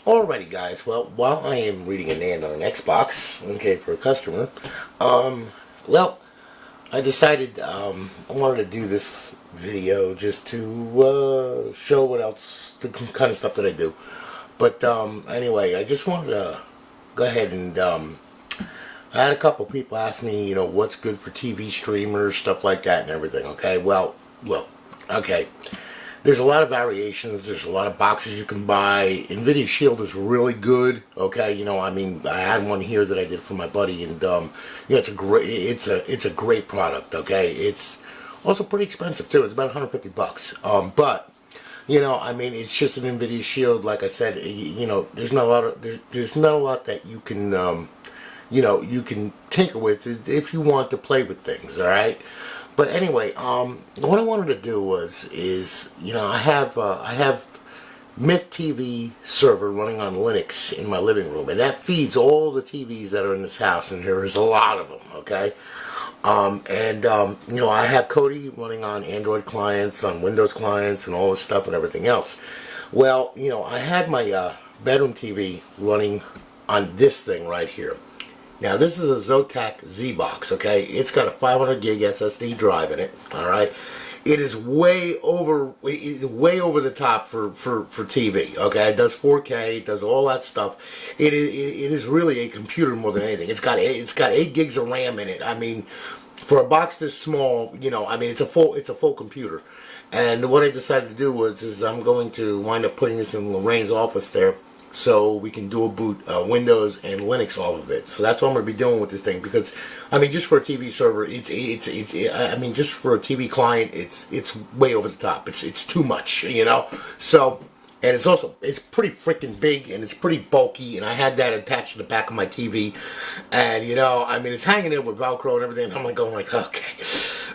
Alrighty, guys. Well, while I am reading an ad on an Xbox, okay, for a customer, well, I decided I wanted to do this video just to show what else, the kind of stuff that I do. But anyway, I just wanted to go ahead and I had a couple people ask me, what's good for TV streamers, stuff like that, and everything. Okay, well, look, okay. There's a lot of variations. There's a lot of boxes you can buy. NVIDIA Shield is really good. Okay, I had one here that I did for my buddy, and it's a great product. Okay, it's also pretty expensive too. It's about 150 bucks. But it's just an NVIDIA Shield. Like I said, there's not a lot there's not a lot that you can you can tinker with if you want to play with things. All right. But anyway, what I wanted to do is I have Myth TV server running on Linux in my living room, and that feeds all the TVs that are in this house, and there is a lot of them. Okay, I have Kodi running on Android clients, on Windows clients, and all this stuff and everything else. Well, I had my bedroom TV running on this thing right here. Now, this is a Zotac Z-Box, okay? It's got a 500 gig SSD drive in it, all right? It is way over the top for TV, okay? It does 4K, it does all that stuff. It is really a computer more than anything. It's got 8 gigs of RAM in it. I mean, for a box this small, it's a full computer. And what I decided to do is I'm going to wind up putting this in Lorraine's office there, so we can dual boot Windows and Linux off of it. So that's what I'm going to be doing with this thing, because just for a TV server, just for a TV client, it's way over the top. It's too much, So, and it's pretty freaking big, and it's pretty bulky, and I had that attached to the back of my TV, and it's hanging there with Velcro and everything. And I'm going like, okay,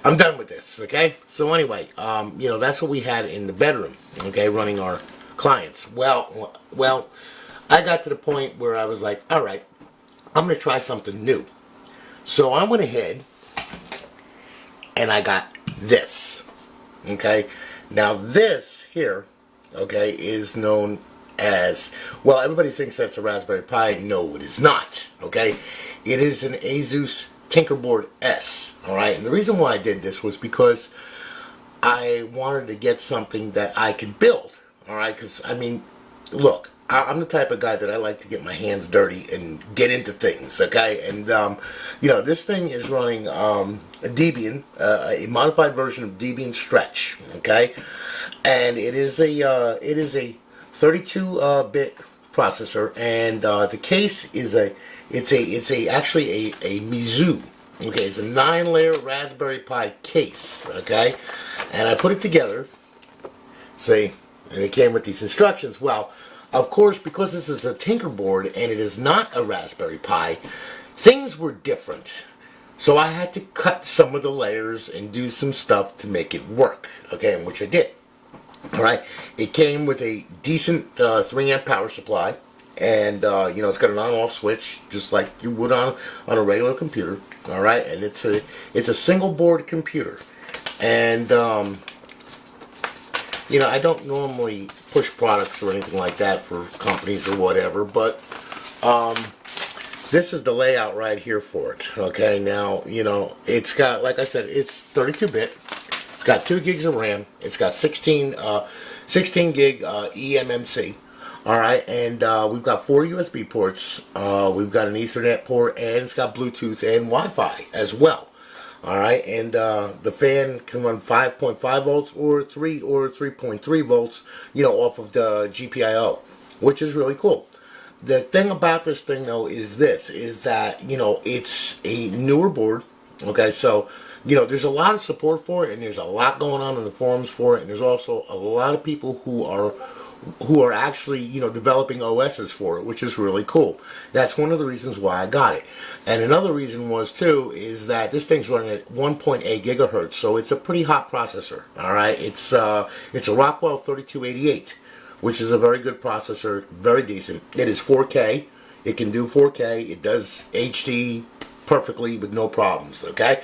I'm done with this. Okay, so anyway, that's what we had in the bedroom. Okay, running our clients. Well, I got to the point where I was like, all right, I'm going to try something new. So I went ahead and I got this. Okay, now this here, okay, is known as, well, everybody thinks that's a Raspberry Pi. No, it is not. Okay, it is an Asus Tinkerboard S. All right, and the reason why I did this was because I wanted to get something that I could build. All right, because look, I'm the type of guy that I like to get my hands dirty and get into things. Okay, and this thing is running a Debian, a modified version of Debian Stretch. Okay, and it is a 32-bit processor, and the case is actually a Mizu. Okay, it's a 9-layer Raspberry Pi case. Okay, and I put it together. See. And it came with these instructions. Well, of course, because this is a Tinkerboard and it is not a Raspberry Pi, things were different. So I had to cut some of the layers and do some stuff to make it work. Okay, and which I did. All right. It came with a decent 3-amp power supply, and it's got an on-off switch just like you would on a regular computer. All right, and it's a single board computer, and I don't normally push products or anything like that for companies or whatever, but this is the layout right here for it. Okay, now, it's got, like I said, it's 32-bit. It's got 2 gigs of RAM. It's got 16 gig eMMC. All right, and we've got 4 USB ports. We've got an Ethernet port, and it's got Bluetooth and Wi-Fi as well. All right, and the fan can run 5.5 volts or 3.3 volts, off of the GPIO, which is really cool. The thing about this thing, though, is that it's a newer board. Okay, so there's a lot of support for it, and there's a lot going on in the forums for it, and there's also a lot of people who are actually developing OSs for it, which is really cool. That's one of the reasons why I got it. And another reason was too is that this thing's running at 1.8 gigahertz, so it's a pretty hot processor. All right, it's a Rockwell 3288, which is a very good processor, very decent. It is 4K. It can do 4K. It does HD perfectly with no problems. Okay,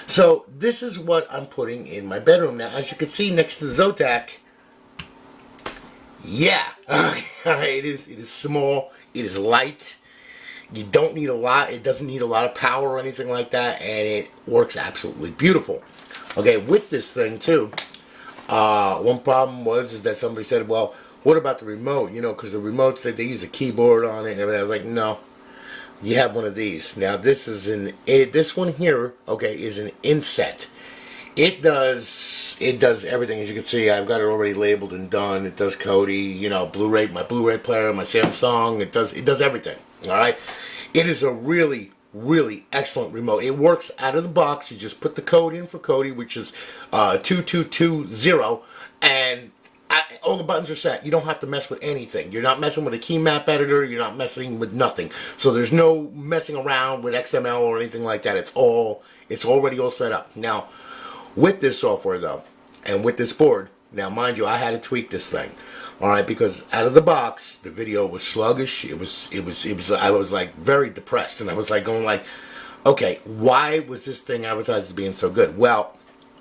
so this is what I'm putting in my bedroom now. As you can see next to the Zotac. Yeah. Alright, it is small, it is light. You don't need a lot, it doesn't need a lot of power or anything like that, and it works absolutely beautiful. Okay, with this thing too, one problem was is that somebody said, well, what about the remote? You know, because the remotes, they use a keyboard on it and everything. I was like, no, you have one of these. Now this is this one here, okay, is an inset. It does everything. As you can see, I've got it already labeled and done. It does Kodi, you know, Blu-ray, my Blu-ray player, my Samsung. It does everything. All right, it is a really excellent remote. It works out of the box. You just put the code in for Kodi, which is 2220, and all the buttons are set. You don't have to mess with anything. You're not messing with a key map editor. You're not messing with nothing. So there's no messing around with XML or anything like that. It's already all set up. Now, with this software though, and with this board, now mind you, I had to tweak this thing. All right, because out of the box, the video was sluggish. It was. I was like very depressed, and I was like going like, okay, why was this thing advertised as being so good? Well,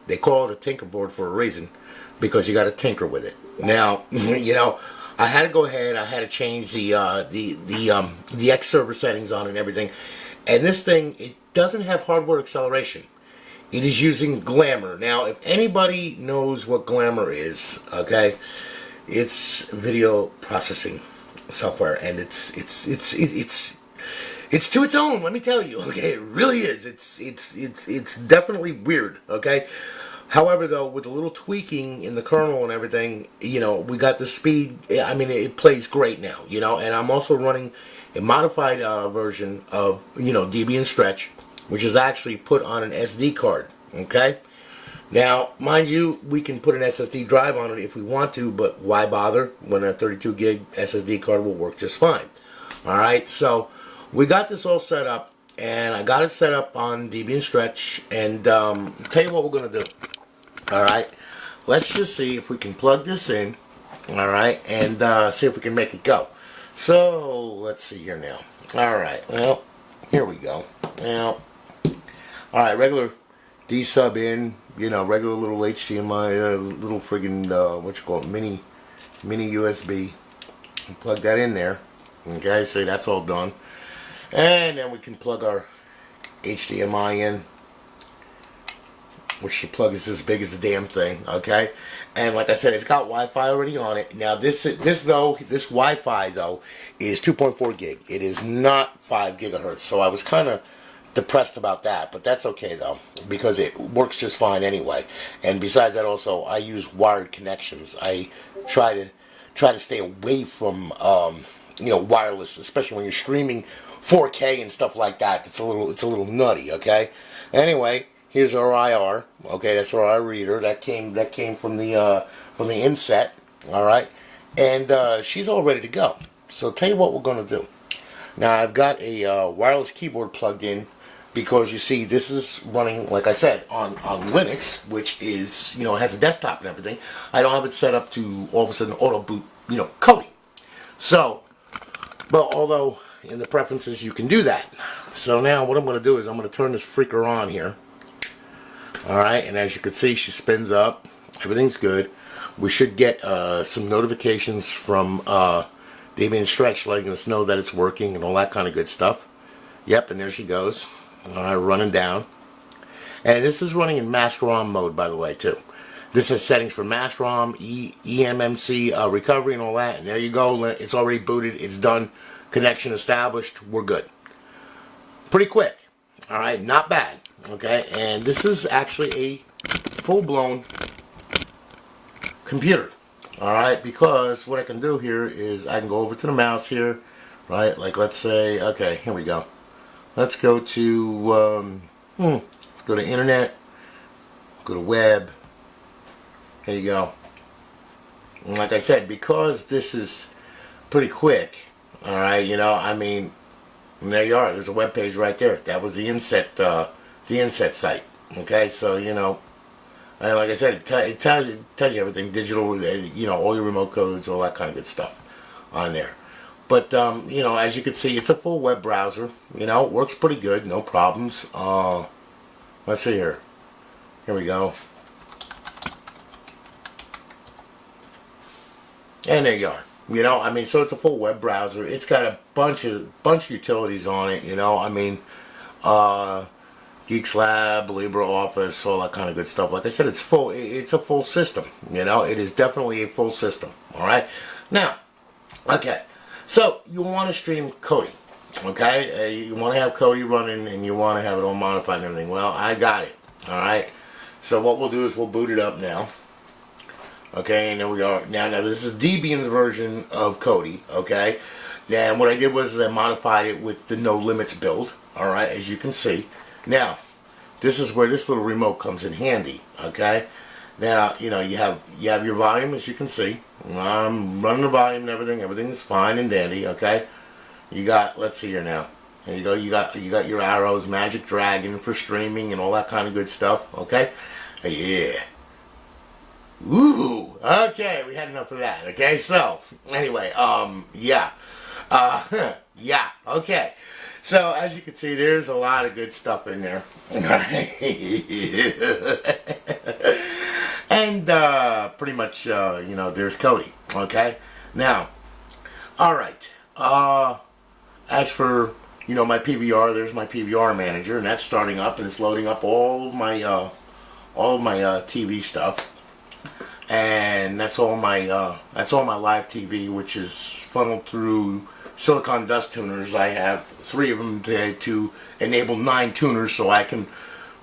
they call it a Tinkerboard for a reason, because you got to tinker with it. Now, you know, I had to go ahead. I had to change the X server settings on it and everything. And this thing, it doesn't have hardware acceleration. It is using Glamour. Now, if anybody knows what Glamour is, okay, it's video processing software, and it's to its own. Let me tell you, okay, it really is. It's definitely weird, okay. However, though, with a little tweaking in the kernel and everything, you know, we got the speed. I mean, it plays great now, you know. And I'm also running a modified version of, you know, Debian Stretch, which is actually put on an SD card, okay? Now, mind you, we can put an SSD drive on it if we want to, but why bother when a 32 gig SSD card will work just fine? All right, so we got this all set up, and I got it set up on Debian Stretch, and tell you what we're going to do. All right, let's just see if we can plug this in, all right, and see if we can make it go. So, let's see here now. All right, well, here we go. Now, all right, regular D-sub in, you know, regular little HDMI, little friggin', what you call it, mini USB. Plug that in there. Okay, so that's all done. And then we can plug our HDMI in, which the plug is as big as the damn thing, okay? And like I said, it's got Wi-Fi already on it. Now this Wi-Fi though is 2.4 gig. It is not 5 gigahertz. So I was kind of depressed about that, but that's okay though, because it works just fine anyway. And besides that, also I use wired connections. I try to stay away from you know, wireless, especially when you're streaming 4K and stuff like that. It's a little nutty, okay? Anyway, here's our IR. Okay, that's our IR reader. That came from the inset. All right, and she's all ready to go. So tell you what we're gonna do. Now I've got a wireless keyboard plugged in, because you see this is running, like I said, on Linux, which is, you know, has a desktop and everything. I don't have it set up to all of a sudden auto boot, you know, Kodi. So, but although in the preferences you can do that. So now what I'm going to do is I'm going to turn this freaker on here. Alright, and as you can see, she spins up. Everything's good. We should get some notifications from Debian Stretch letting us know that it's working and all that kind of good stuff. Yep, and there she goes. Alright, running down. And this is running in mask ROM mode, by the way, too. This has settings for mask ROM, eMMC recovery and all that. And there you go. It's already booted. It's done. Connection established. We're good. Pretty quick. Alright, not bad. Okay, and this is actually a full-blown computer. Alright, because what I can do here is I can go over to the mouse here. Right, like let's say, okay, here we go. Let's go to, let's go to internet. Go to web. Here you go. And like I said, because this is pretty quick, alright, you know, I mean, and there you are. There's a web page right there. That was the inset site. Okay, so, you know, and like I said, it tells you everything, digital, you know, all your remote codes, all that kind of good stuff on there. But, you know, as you can see, it's a full web browser. You know, it works pretty good, no problems. Let's see here. Here we go. And there you are. You know, I mean, so it's a full web browser. It's got a bunch of utilities on it. You know, I mean, Geeks Lab, LibreOffice, all that kind of good stuff. Like I said, it's full. It's a full system. You know, it is definitely a full system. All right. Now, okay. So you want to stream Kodi. Okay, you want to have Kodi running, and you want to have it all modified and everything. Well, I got it. All right. So what we'll do is we'll boot it up now. Okay, and there we are. Now this is Debian's version of Kodi. Okay, and what I did was I modified it with the no limits build. All right, as you can see. Now, this is where this little remote comes in handy. Okay. Now, you know, you have your volume, as you can see. I'm running the volume and everything. Everything is fine and dandy. Okay. You got, let's see here now. There you go. You got your arrows, Magic Dragon for streaming and all that kind of good stuff. Okay. Yeah. Ooh. Okay. We had enough of that. Okay. So anyway, yeah. Yeah. Okay. So as you can see, there's a lot of good stuff in there. And pretty much, you know, there's Kodi. Okay. Now, all right. As for, you know, my PVR, there's my PVR manager, and that's starting up, and it's loading up all of my TV stuff, and that's all my live TV, which is funneled through Silicon Dust tuners. I have 3 of them to enable 9 tuners, so I can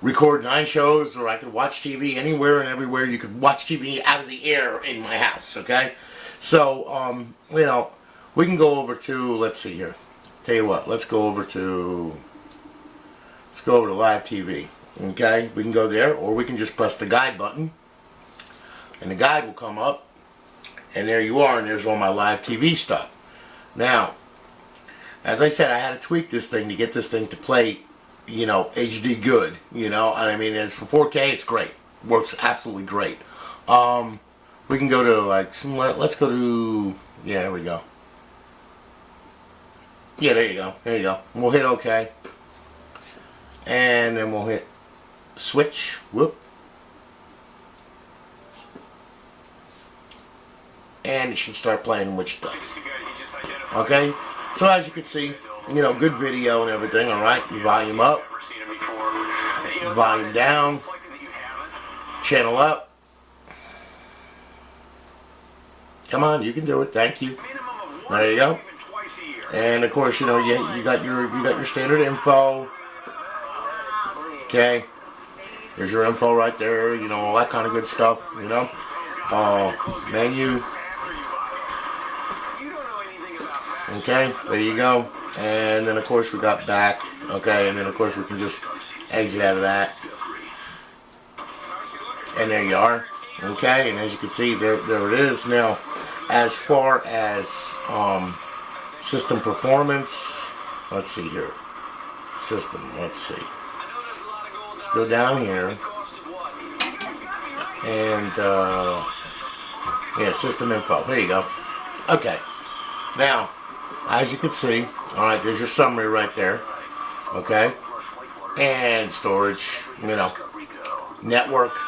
record 9 shows, or I can watch TV anywhere and everywhere. You could watch TV out of the air in my house. Okay, so you know, we can go over to, let's see here. Tell you what, let's go over to live TV. Okay, we can go there, or we can just press the guide button, and the guide will come up, and there you are, and there's all my live TV stuff. Now, as I said, I had to tweak this thing to get this thing to play, you know, HD good. You know, I mean, it's for 4K, it's great, works absolutely great. We can go to let's go to, yeah, there we go. Yeah, there you go. There you go. And we'll hit OK. And then we'll hit switch. Whoop. And it should start playing, which it does. Okay? So as you can see, you know, good video and everything, alright? You volume up. Volume down. Channel up. Come on, you can do it. Thank you. There you go. And of course, you know, you got your standard info. Okay, there's your info right there. You know, all that kind of good stuff. You know, menu. Okay, there you go. And then of course we got back. Okay, and then of course we can just exit out of that. And there you are. Okay, and as you can see, there it is. Now, as far as system performance, let's see here. System, let's see. Let's go down here. And, yeah, system info. There you go. Okay. Now, as you can see, alright, there's your summary right there. Okay. And storage, you know, network,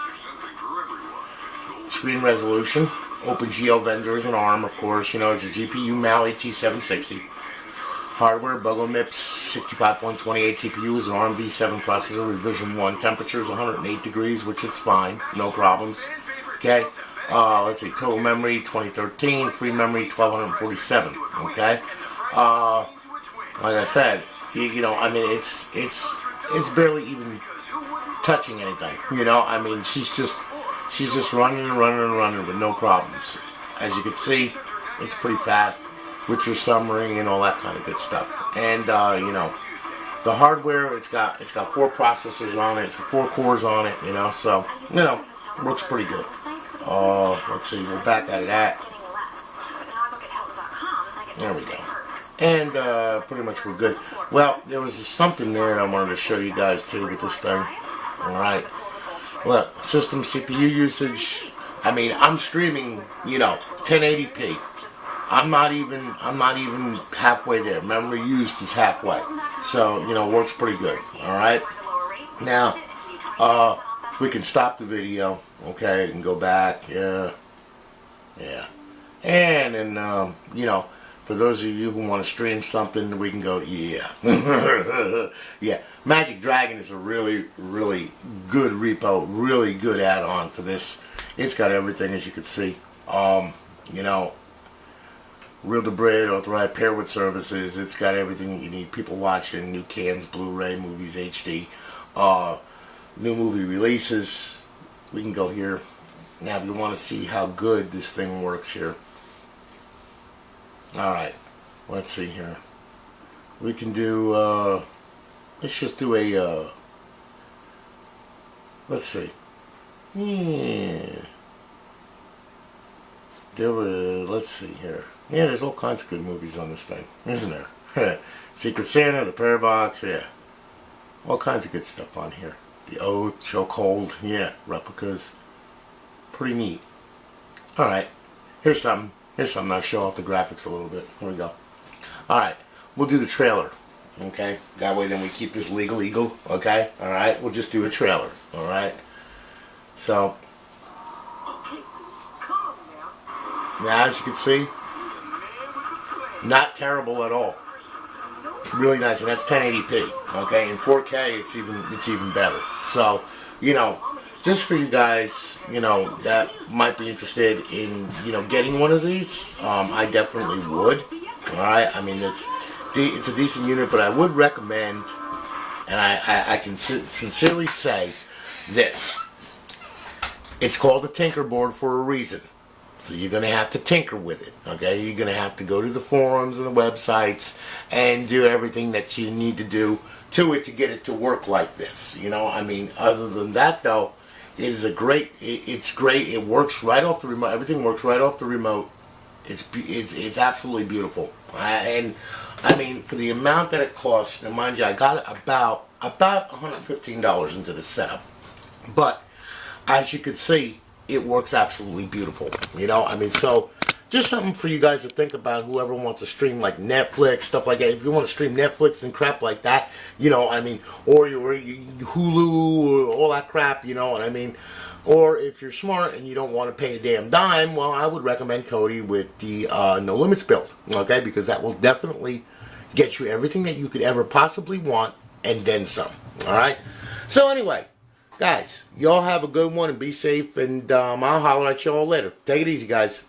screen resolution, OpenGL vendors and ARM, of course, you know, it's a GPU Mali T760. Hardware, BOGO MIPS 65.28 CPU is an ARM V7 processor, revision 1. Temperatures 108 degrees, which it's fine, no problems. Okay, let's see, total memory 2013, free memory 1247. Okay, like I said, you know, I mean, it's barely even touching anything. You know, I mean, she's just running and running and running with no problems. As you can see, it's pretty fast with your summary and all that kind of good stuff. And you know, the hardware, it's got 4 processors on it, it's got 4 cores on it, you know, so you know, works pretty good. Let's see, we're back out of that. There we go. And pretty much we're good. Well, there was something there I wanted to show you guys too with this thing. Alright. Look, system CPU usage. I mean, I'm streaming, you know, 1080p. I'm not even halfway there. Memory used is halfway. So, you know, works pretty good. Alright? Now, we can stop the video, okay, and go back. Yeah. And then, you know, for those of you who want to stream something, we can go, yeah. Yeah, Magic Dragon is a really, really good repo, really good add-on for this. It's got everything, as you can see. You know, Reel to Bread, authorized pair with services. It's got everything you need. People watching, new cans, Blu-ray, movies, HD, new movie releases. We can go here. Now, if you want to see how good this thing works here. Alright, let's see here. We can do, let's just do a, let's see. Yeah. Let's see here. Yeah, there's all kinds of good movies on this thing, isn't there? Secret Santa, The Prayer Box, yeah. All kinds of good stuff on here. The Oath, Chokehold, yeah. Replicas. Pretty neat. Alright, here's something. I'll show off the graphics a little bit. Here we go. Alright, we'll do the trailer. Okay? That way then we keep this legal. Okay? Alright, we'll just do a trailer. Alright? So, now as you can see, not terrible at all. Really nice, and that's 1080p. Okay? In 4K, it's even better. So, you know, just for you guys, you know, that might be interested in, you know, getting one of these, I definitely would. Alright, I mean, it's a decent unit, but I would recommend, and I can sincerely say this. It's called a Tinkerboard for a reason. So you're going to have to tinker with it, okay? You're going to have to go to the forums and the websites and do everything that you need to do to it to get it to work like this. You know, I mean, other than that, though, it is a great, it's great. It works right off the remote. Everything works right off the remote. It's absolutely beautiful. And, I mean, for the amount that it costs, and mind you, I got about $115 into the setup. But, as you can see, it works absolutely beautiful. You know, I mean, so just something for you guys to think about. Whoever wants to stream like Netflix, stuff like that. If you want to stream Netflix and crap like that, you know, I mean, or Hulu or all that crap, you know what I mean. Or if you're smart and you don't want to pay a damn dime, well, I would recommend Kodi with the No Limits build, okay? Because that will definitely get you everything that you could ever possibly want and then some. All right. So anyway. Guys, y'all have a good one and be safe, and I'll holler at y'all later. Take it easy, guys.